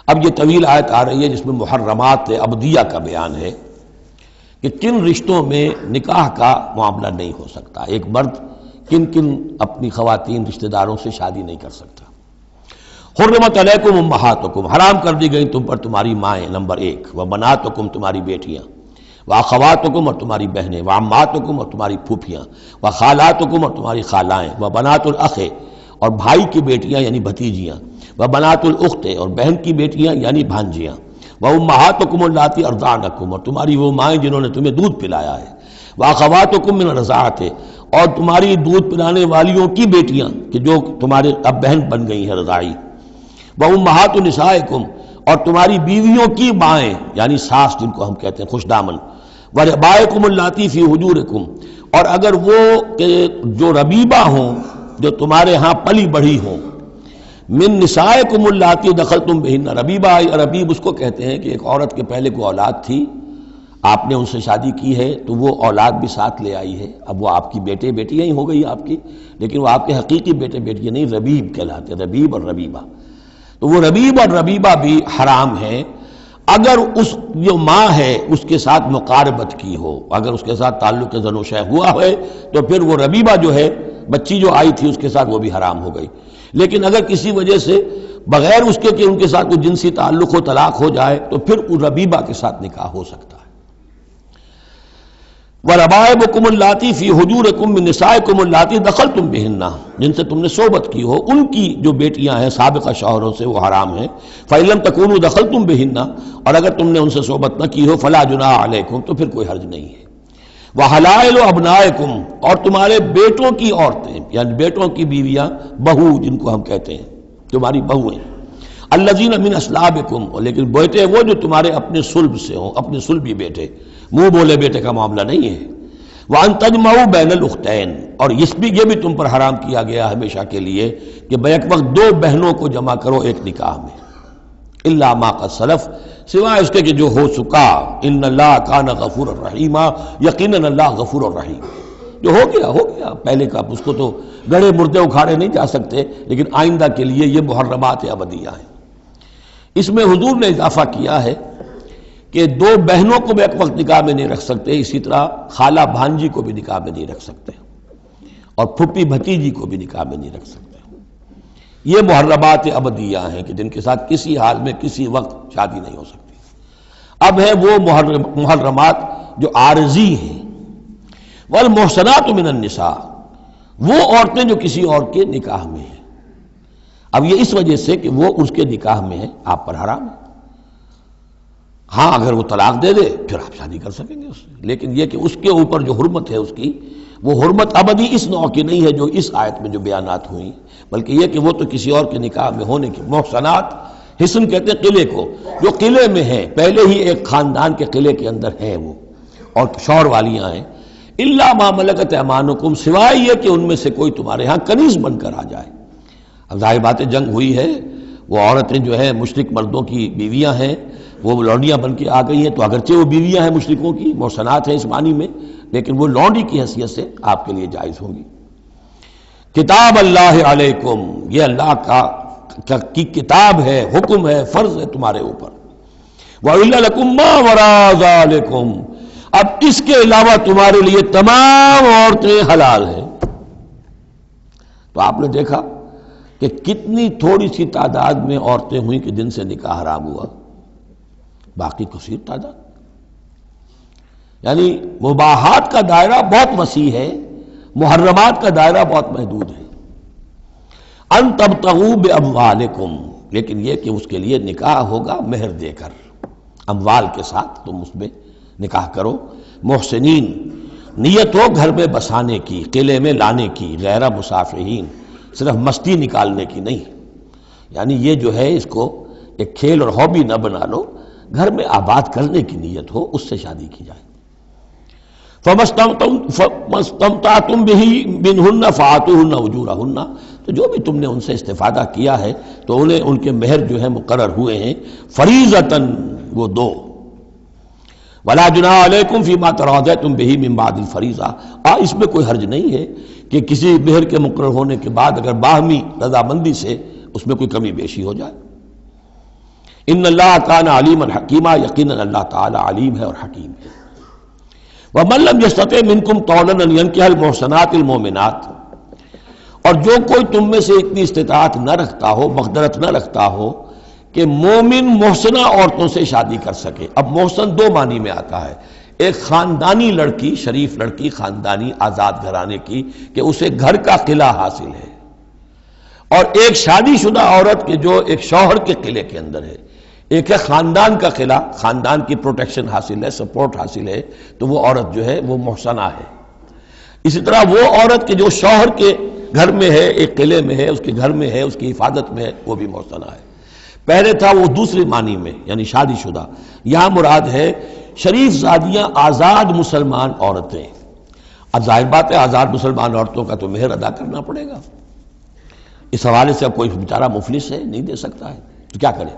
اب یہ طویل آیت آ رہی ہے جس میں محرمات ابدیہ کا بیان ہے کہ کن رشتوں میں نکاح کا معاملہ نہیں ہو سکتا، ایک مرد کن کن اپنی خواتین رشتہ داروں سے شادی نہیں کر سکتا۔ حرمت علیکم امہاتکم، حرام کر دی گئی تم پر تمہاری مائیں، نمبر 1، وبناتکم، تمہاری بیٹیاں، واخواتکم، اور تمہاری بہنیں، وعماتکم، اور تمہاری پھوپھیاں، وخالاتکم، اور تمہاری خالائیں، وبنات الاخ، اور بھائی کی بیٹیاں یعنی بھتیجیاں، وبنات الاخت، اور بہن کی بیٹیاں یعنی بھانجیاں، وامہاتکم اللاتی ارضعنکم، اور تمہاری وہ مائیں جنہوں نے تمہیں دودھ پلایا ہے، واخواتکم من الرضاعۃ، اور تمہاری دودھ پلانے والیوں کی بیٹیاں کہ جو تمہارے اب بہن بن گئی ہیں رضاعی، وامہات نسائکم، اور تمہاری بیویوں کی مائیں یعنی ساس جن کو ہم کہتے ہیں خوش دامن، وربائکم اللاتی فی حجورکم، اور اگر وہ کہ جو ربیبہ ہوں جو تمہارے ہاں پلی بڑھی ہوں، من نسائکم اللاتی دخلتم بہن، ربیبہ ربیب اس کو کہتے ہیں کہ ایک عورت کے پہلے کوئی اولاد تھی، آپ نے ان سے شادی کی ہے تو وہ اولاد بھی ساتھ لے آئی ہے، اب وہ آپ کی بیٹے بیٹیاں ہی ہو گئی آپ کی، لیکن وہ آپ کے حقیقی بیٹے بیٹیاں نہیں، ربیب کہلاتے، ربیب اور ربیبہ، تو وہ ربیب اور ربیبہ بھی حرام ہیں اگر اس جو ماں ہے اس کے ساتھ مقاربت کی ہو، اگر اس کے ساتھ تعلق زن و شہ ہوا ہے تو پھر وہ ربیبہ جو ہے بچی جو آئی تھی اس کے ساتھ وہ بھی حرام ہو گئی، لیکن اگر کسی وجہ سے بغیر اس کے کہ ان کے ساتھ کوئی جنسی تعلق ہو، طلاق ہو جائے تو پھر اس ربیبہ کے ساتھ نکاح ہو سکتا ہے۔ وَرَبَائِبُكُمُ اللَّاتِي فِي حُجُورِكُم مِّن نِّسَائِكُمُ اللَّاتِي دَخَلْتُم بِهِنَّ، جن سے تم نے صحبت کی ہو، ان کی جو بیٹیاں ہیں سابقہ شوہروں سے وہ حرام ہیں، فَإِن لَّمْ تَكُونُوا دَخَلْتُم بِهِنَّ، اور اگر تم نے ان سے صحبت نہ کی ہو، فَلَا جُنَاحَ عَلَيْكُمْ، تو پھر کوئی حرج نہیں ہے۔ وَحَلَائِلُ أَبْنَائِكُمْ، اور تمہارے بیٹوں کی عورتیں یعنی بیٹوں کی بیویاں، بہو جن کو ہم کہتے ہیں، تمہاری بہویں، الَّذِينَ مِنْ أَصْلَابِكُمْ، لیکن بیٹے وہ جو تمہارے اپنے صلب سے ہوں، اپنے صلبی بیٹے، منہ بولے بیٹے کا معاملہ نہیں ہے۔ وَأَن تَجْمَعُوا بَيْنَ الْأُخْتَيْنِ، اور یہ بھی تم پر حرام کیا گیا ہمیشہ کے لیے کہ بیک وقت دو بہنوں کو جمع کرو ایک نکاح میں، الا ما قد سلف، سوائے اس کے کہ جو ہو چکا، ان اللہ کان غفور الرحیم، یقیناً اللہ غفور الرحیم، جو ہو گیا پہلے کا، اس کو تو گڑھے مردے اکھاڑے نہیں جا سکتے، لیکن آئندہ کے لیے یہ محرمات ابدیہ ہیں۔ اس میں حضور نے اضافہ کیا ہے کہ دو بہنوں کو بھی ایک وقت نکاح میں نہیں رکھ سکتے، اسی طرح خالہ بھانجی کو بھی نکاح میں نہیں رکھ سکتے، اور پھپھی بھتیجی کو بھی نکاح میں نہیں رکھ سکتے۔ یہ محرمات ابدیہ ہیں کہ جن کے ساتھ کسی حال میں کسی وقت شادی نہیں ہو سکتی۔ اب ہے وہ محرمات جو عارضی ہیں، والمحصنات من النساء، وہ عورتیں جو کسی اور کے نکاح میں ہیں، اب یہ اس وجہ سے کہ وہ اس کے نکاح میں ہے آپ پر حرام ہے، ہاں اگر وہ طلاق دے دے پھر آپ شادی کر سکیں گے اس سے، لیکن یہ کہ اس کے اوپر جو حرمت ہے اس کی، وہ حرمت ابدی اس نوع کی نہیں ہے جو اس آیت میں جو بیانات ہوئی، بلکہ یہ کہ وہ تو کسی اور کے نکاح میں ہونے کی۔ محصنات، حصن کہتے ہیں قلعے کو، جو قلعے میں ہیں، پہلے ہی ایک خاندان کے قلعے کے اندر ہیں وہ، اور شوہر والیاں ہیں، الا ما ملکت ایمانکم، سوائے یہ کہ ان میں سے کوئی تمہارے ہاں کنیز بن کر آ جائے۔ اب ظاہر بات ہے جنگ ہوئی ہے، وہ عورتیں جو ہیں مشرک مردوں کی بیویاں ہیں، وہ لونڈیاں بن کے آ گئی ہیں، تو اگرچہ وہ بیویاں ہیں مشرکوں کی، محصنات ہیں اس معنی میں، لیکن وہ لونڈی کی حیثیت سے آپ کے لیے جائز ہوں گی۔ کتاب اللہ علیکم، یہ اللہ کی کتاب ہے، حکم ہے، فرض ہے تمہارے اوپر۔ وَإِلَّا لَكُمْ مَا وَرَاءَ ذَلِكُمْ، اب اس کے علاوہ تمہارے لیے تمام عورتیں حلال ہیں۔ تو آپ نے دیکھا کہ کتنی تھوڑی سی تعداد میں عورتیں ہوئیں کہ جن سے نکاح حرام ہوا، باقی کثیر تعداد، یعنی مباحات کا دائرہ بہت وسیع ہے، محرمات کا دائرہ بہت محدود ہے۔ ان تبتغوا باموالکم، لیکن یہ کہ اس کے لیے نکاح ہوگا مہر دے کر، اموال کے ساتھ تم اس میں نکاح کرو، محسنین، نیت ہو گھر میں بسانے کی، قلعے میں لانے کی، غیر مسافہین، صرف مستی نکالنے کی نہیں، یعنی یہ جو ہے اس کو ایک کھیل اور ہابی نہ بنا لو، گھر میں آباد کرنے کی نیت ہو، اس سے شادی کی جائے۔ فَمَسْتَمْتَعْتُمْ بِهِ مِنْهُنَّ فَآتُوهُنَّ أُجُورَهُنَّ، تو جو بھی تم نے ان سے استفادہ کیا ہے تو انہیں ان کے مہر جو ہے مقرر ہوئے ہیں، فریضۃً، وہ دو۔ وَلَا جُنَاحَ عَلَيْكُمْ فِي مَا تَرَاضَيْتُمْ بِهِ مِنْ بَعْدِ الْفَرِيضَةِ، اس میں کوئی حرج نہیں ہے کہ کسی مہر کے مقرر ہونے کے بعد اگر باہمی رضامندی سے اس میں کوئی کمی بیشی ہو جائے۔ ان اللہ کان علیما حکیما، یقیناً اللہ تعالی علیم ہے اور حکیم ہے۔ ومن لم یستطع منکم طولا ان ینکح المحصنات المؤمنات، اور جو کوئی تم میں سے اتنی استطاعت نہ رکھتا ہو، مقدرت نہ رکھتا ہو کہ مومن محسنہ عورتوں سے شادی کر سکے۔ اب محسن دو معنی میں آتا ہے، ایک خاندانی لڑکی، شریف لڑکی، خاندانی آزاد گھرانے کی کہ اسے گھر کا قلعہ حاصل ہے، اور ایک شادی شدہ عورت کے جو ایک شوہر کے قلعے کے اندر ہے۔ ایک ہے خاندان کا قلعہ، خاندان کی پروٹیکشن حاصل ہے، سپورٹ حاصل ہے، تو وہ عورت جو ہے وہ محسنہ ہے۔ اسی طرح وہ عورت کے جو شوہر کے گھر میں ہے، ایک قلعے میں ہے، اس کے گھر میں ہے، اس کی حفاظت میں ہے، وہ بھی محسنہ ہے۔ پہلے تھا وہ دوسری معنی میں، یعنی شادی شدہ، یہاں مراد ہے شریف زادیاں، آزاد مسلمان عورتیں۔ اب ظاہر بات ہے آزاد مسلمان عورتوں کا تو مہر ادا کرنا پڑے گا، اس حوالے سے اب کوئی بیچارہ مفلس ہے، نہیں دے سکتا ہے، تو کیا کرے؟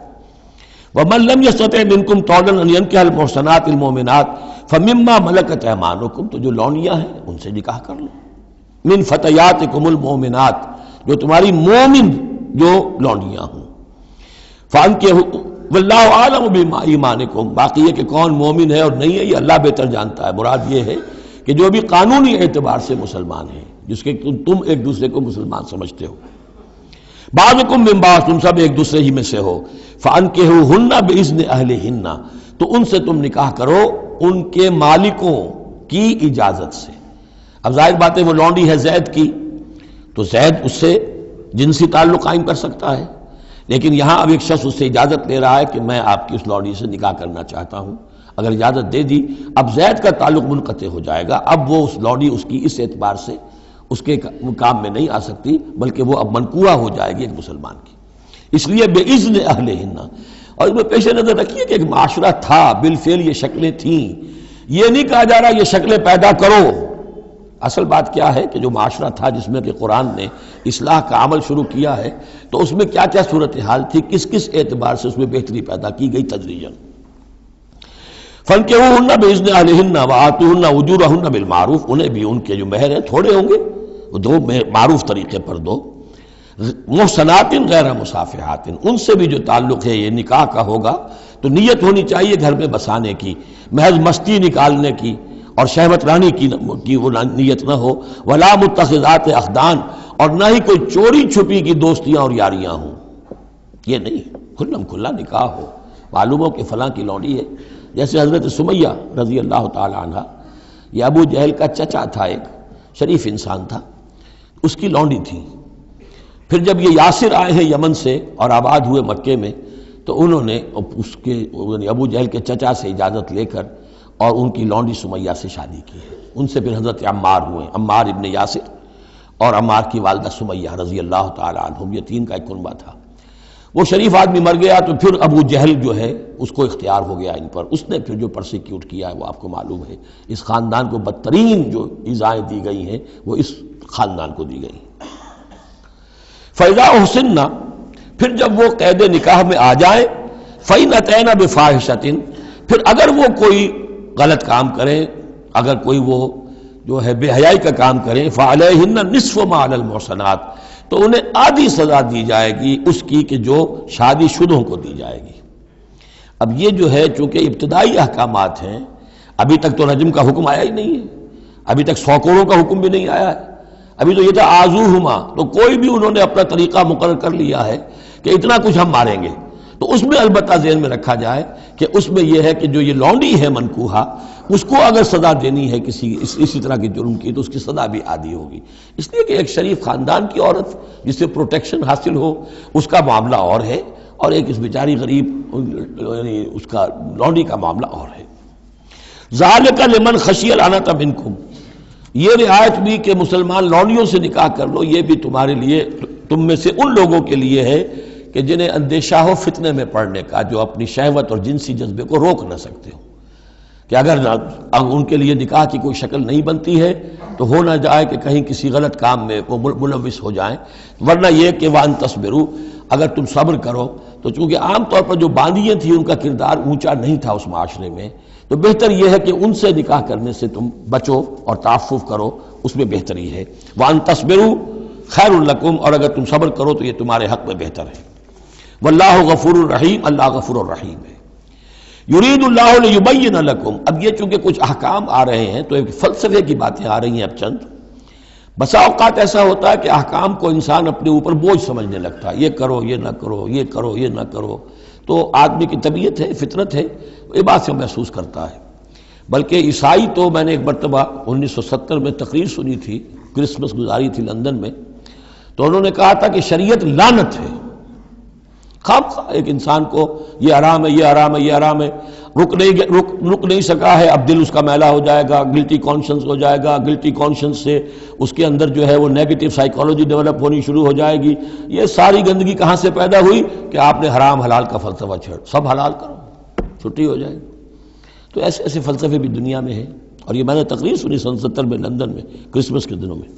وَمَن لَّمْ يَسْتَطِعْ مِنكُمْ طَوْلًا أَن يَنكِحَ الْمُحْصَنَاتِ الْمُؤْمِنَاتِ فَمِمَّا مَلَكَتْ أَيْمَانُكُمْ، تو جو لونیاں ہیں ان سے نکاح کر لو، من فتياتكم المؤمنات، جو تمہاری مومن جو لونڈیاں ہوں، فَأَنكِحُوا وَاللَّهُ أَعْلَمُ بِإِيمَانِكُمْ، باقی یہ کہ کون مومن ہے اور نہیں ہے یہ اللہ بہتر جانتا ہے۔ مراد یہ ہے کہ جو بھی قانونی اعتبار سے مسلمان ہیں، جس کے تم ایک دوسرے کو مسلمان سمجھتے ہو، بعضکم من بعض، تم سب ایک دوسرے ہی میں سے ہو، فَأَنكِحُوهُنَّ بِإِذْنِ أَهْلِهِنَّ، تو ان سے تم نکاح کرو ان کے مالکوں کی اجازت سے۔ اب ظاہر بات ہے وہ لونڈی ہے زید کی، تو زید اس سے جنسی تعلق قائم کر سکتا ہے، لیکن یہاں اب ایک شخص اس سے اجازت لے رہا ہے کہ میں آپ کی اس لونڈی سے نکاح کرنا چاہتا ہوں۔ اگر اجازت دے دی، اب زید کا تعلق منقطع ہو جائے گا، اب وہ اس لونڈی اس کی اس اعتبار سے اس کے کام میں نہیں آ سکتی، بلکہ وہ اب منقوہ ہو جائے گی ایک مسلمان کی۔ اس لیے بے اذن اہلہن، اور اس میں پیش نظر رکھیے کہ ایک معاشرہ تھا، بالفعل یہ شکلیں تھیں، یہ نہیں کہا جا رہا یہ شکلیں پیدا کرو۔ اصل بات کیا ہے کہ جو معاشرہ تھا جس میں کہ قرآن نے اصلاح کا عمل شروع کیا ہے، تو اس میں کیا کیا صورتحال تھی، کس کس اعتبار سے اس میں بہتری پیدا کی گئی تدریجاً۔ فَانكِحُوهُنَّ بِإِذْنِ أَهْلِهِنَّ وَآتُوهُنَّ أُجُورَهُنَّ بِالْمَعْرُوفِ، انہیں بھی ان کے جو مہر ہیں تھوڑے ہوں گے، وہ دو معروف طریقے پر دو۔ محصنات غیر مصافحات، ان سے بھی جو تعلق ہے یہ نکاح کا ہوگا تو نیت ہونی چاہیے گھر میں بسانے کی، محض مستی نکالنے کی اور شہوت رانی کی وہ نیت نہ ہو۔ ولا متخذات اخدان، اور نہ ہی کوئی چوری چھپی کی دوستیاں اور یاریاں ہوں، یہ نہیں، کھلم کھلا نکاح ہو، معلوم ہو کہ فلاں کی لونڈی ہے۔ جیسے حضرت سمیہ رضی اللہ تعالی عنہ، یہ ابو جہل کا چچا تھا، ایک شریف انسان تھا، اس کی لونڈی تھی۔ پھر جب یہ یاسر آئے ہیں یمن سے اور آباد ہوئے مکے میں، تو انہوں نے اس کے ابو جہل کے چچا سے اجازت لے کر اور ان کی لونڈی سمیہ سے شادی کی ہے۔ ان سے پھر حضرت عمار ہوئے، عمار ابن یاسر اور عمار کی والدہ سمیہ رضی اللہ تعالی عنہم، یہ تین کا ایک کنبہ تھا۔ وہ شریف آدمی مر گیا تو پھر ابو جہل جو ہے اس کو اختیار ہو گیا ان پر، اس نے پھر جو پرسیکیوٹ کیا ہے وہ آپ کو معلوم ہے۔ اس خاندان کو بدترین جو ایذائیں دی گئی ہیں وہ اس خاندان کو دی گئی۔ فَإِذَا أُحْصِنَّ، پھر جب وہ قید نکاح میں آ جائیں، فَإِنْ أَتَيْنَ بِفَاحِشَةٍ، پھر اگر وہ کوئی غلط کام کریں، اگر کوئی وہ جو ہے بے حیائی کا کام کریں، فَعَلَيْهِنَّ نِصْفُ مَا عَلَى الْمُحْصَنَاتِ، تو انہیں آدھی سزا دی جائے گی اس کی کہ جو شادی شدوں کو دی جائے گی۔ اب یہ جو ہے چونکہ ابتدائی احکامات ہیں، ابھی تک تو رجم کا حکم آیا ہی نہیں ہے، ابھی تک 100 کوڑوں کا حکم بھی نہیں آیا ہے، ابھی تو یہ تھا آزوہما، تو کوئی بھی انہوں نے اپنا طریقہ مقرر کر لیا ہے کہ اتنا کچھ ہم ماریں گے۔ تو اس میں البتہ ذہن میں رکھا جائے کہ اس میں یہ ہے کہ جو یہ لونڈی ہے منکوحہ، اس کو اگر سزا دینی ہے اسی طرح کے جرم کی، تو اس کی سزا بھی عادی ہوگی، اس لیے کہ ایک شریف خاندان کی عورت جس سے پروٹیکشن حاصل ہو اس کا معاملہ اور ہے، اور ایک اس بیچاری غریب یعنی اس کا لونڈی کا معاملہ اور ہے۔ ذالک لمن خشی العنۃ منکم، یہ رعایت بھی کہ مسلمان لونڈیوں سے نکاح کر لو، یہ بھی تمہارے لیے، تم میں سے ان لوگوں کے لیے ہے کہ جنہیں اندیشہ ہو فتنے میں پڑنے کا، جو اپنی شہوت اور جنسی جذبے کو روک نہ سکتے ہو، کہ اگر ان کے لیے نکاح کی کوئی شکل نہیں بنتی ہے تو ہو نہ جائے کہ کہیں کسی غلط کام میں وہ ملوث ہو جائیں، ورنہ یہ کہ وان تصبروا، اگر تم صبر کرو، تو چونکہ عام طور پر جو باندیاں تھیں ان کا کردار اونچا نہیں تھا اس معاشرے میں، تو بہتر یہ ہے کہ ان سے نکاح کرنے سے تم بچو اور تعفف کرو، اس میں بہتری ہے۔ وان تصبروا خیر لکم، اور اگر تم صبر کرو تو یہ تمہارے حق میں بہتر ہے۔ واللہ غفور الرحیم، اللہ غفور الرحیم ہے۔ یرید اللہ لیبین لکم، اب یہ چونکہ کچھ احکام آ رہے ہیں تو ایک فلسفے کی باتیں آ رہی ہیں اب چند۔ بسا اوقات ایسا ہوتا ہے کہ احکام کو انسان اپنے اوپر بوجھ سمجھنے لگتا ہے، یہ کرو یہ نہ کرو، یہ کرو یہ نہ کرو، تو آدمی کی طبیعت ہے، فطرت ہے، یہ بات سے محسوس کرتا ہے۔ بلکہ عیسائی تو میں نے ایک مرتبہ 1970 میں تقریر سنی تھی، کرسمس گزاری تھی لندن میں، تو انہوں نے کہا تھا کہ شریعت لعنت ہے۔ خواہ ایک انسان کو یہ حرام ہے، یہ حرام ہے، یہ حرام ہے، رک نہیں سکا ہے، اب دل اس کا میلا ہو جائے گا، گلٹی کانشنس ہو جائے گا، گلٹی کانشنس سے اس کے اندر جو ہے وہ نیگیٹو سائیکالوجی ڈیولپ ہونی شروع ہو جائے گی۔ یہ ساری گندگی کہاں سے پیدا ہوئی کہ آپ نے حرام حلال کا فلسفہ چھیڑ، سب حلال کرو، چھٹی ہو جائے گی۔ تو ایسے ایسے فلسفے بھی دنیا میں ہیں، اور یہ میں نے تقریر سنی 1970 میں لندن میں کرسمس کے دنوں میں۔